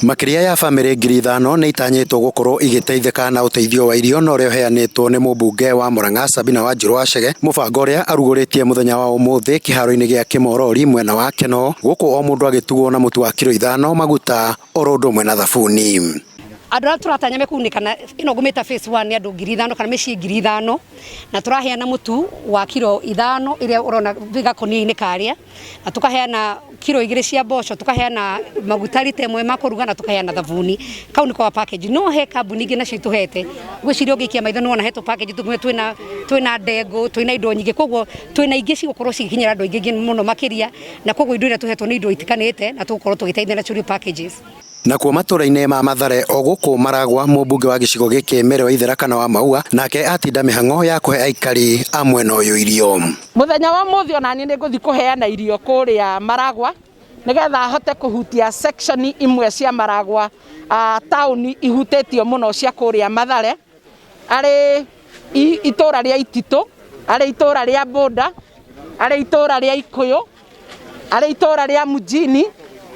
Makiria ya family 5,000 ni itanyitwo gukorwo igiteithika na uteithio wa irio no reheanitwo ni mubunge wa Murang'a Sabina Wanjiru wa Chege. Mubango uria aruguritie muthenya wa umuthi kiharo-ini gia Kimorori mwena wa Keno, guku o mundu agitugwo na mutu wa kilo 5 maguta orondo mwena thabuni. Andu aria turatanya mekunikana ino gumita phase 1 ni andu 5,000 kana micii 5,000 na turaheana mutu wa kilo 5 iria urona gakoni-ini karia, na tukaheana kilo 2 cia mboco, tukaheana maguta lita 1 makuruga, na tukaheana thabuni. Kau ni kwa package no he kambuni ingi nacio tuhete gwiciria ungikia maitho no na heto package twina ndego, twina indo nyingi, koguo twina ingi cigukorwo cigikinyira andu ingi muno makiria, na koguo indo iria tuhetwo ni indo itikanite na tugukorwo tugiteithia na churi packages. Na kuo matura-ini ma Mathare o guku Maragua mubunge wa gicigo giki Mary Waithira kana wa Maua nake atinda mihango ya kuhe aikari amwe no yo irio. Muthenya wa muthi onani ni guthi kuheana irio kuria Maragua nigetha hote kuhutia section imwe cia Maragua town ihutitio muno cia kuria Mathare, ari itura ria Itito, ari itura ria Boda, ari itura ria Ikuyu, ari itura ria Mujini,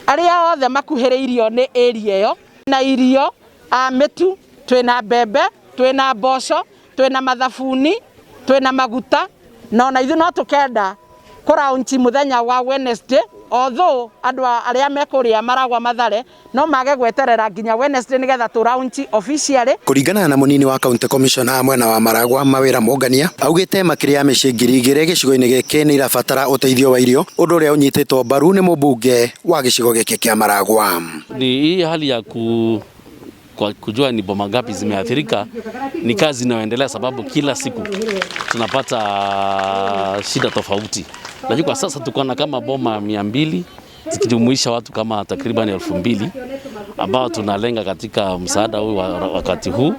aria othe makuhiriirio ni area iyo na irio mitu, twina mbembe, twina mboco, twina mathabuni, twina maguta, no na ithu no tukenda kuraunchi muthenya wa Wednesday, although andu aria mekuria Maragua Mathare no mage gweterera nginya Wednesday nigetha turaunchi officially. Kuringana na munini wa county commissioner mwena wa Maragua Mawira Mongania augite makiria micii 2,000 gicigo-ini giki ni irabatara uteithio wa irio, undu uria unyititwo mbaru ni mubunge wa gicigo giki kia Maragua. Ni hii hali ya kujua ni boma ngapi zimeathirika ni kazi inayoendelea, sababu kila siku tunapata shida tofauti. Lakini kwa sasa tuko na kama boma 200 zikijumuisha watu kama takriban 2,000 ambao tunalenga katika msaada huu wakati huu,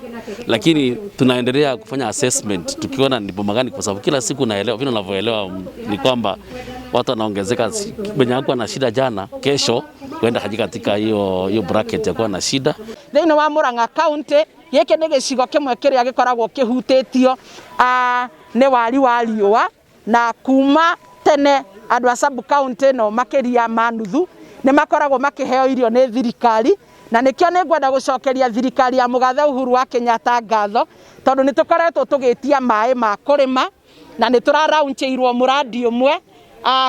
lakini tunaendelea kufanya assessment tukiona ni boma gani, kwa sababu kila siku naelewa vile unavyoelewa ni kwamba watu wanaongezeka. Benye hakuwa na shida jana, kesho kwenda katika hiyo bracket ya kuwa na shida. Thiini wa Murang'a County giki ni gicigo kimwe kiria gikoragwo kihutitio ni wari wa riua, na kuma tene andu a sub county no makiria manuthu ni makoragwo makiheo irio ni thirikari, na nikio ni ngwenda gucokeria thirikari ya mugathe Uhuru wa Kenyatta ngatho tondu ni tukoretwo tugitia mai ma kurima, na ni turaraunchirwo muradi umwe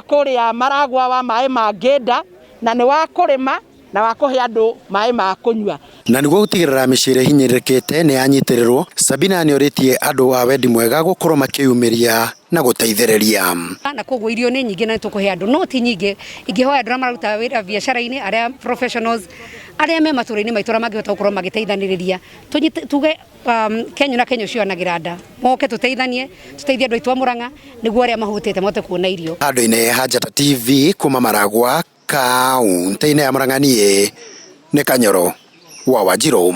kuria Maragua wa mai ma ngenda, na ni wa kurima na wa kuhe andu mai ma kunywa. Na niguo gutigirira micire hinyirikite ni anyitirirwo, Sabina ni oritie andu a wendi mwega gukorwo makiyumiria na guteithiriria. Na koguo irio ni nyingi na tukuhe andu no ti nyingi, ingihoya andu mararuta wira biashara-ini, aria professionals, aria me matura-ini maitura mangihota gukorwo magiteithaniriria tuge Kenya na Kenya cianagira nda moke tuteithanie, tuteithie andu aitu a Murang'a niguo aria mahutite mote kuona irio. Andu-ini Hajata TV kuma Maragua kaunti-ini ya Murang'a ni Kanyoro wa Wanjiru.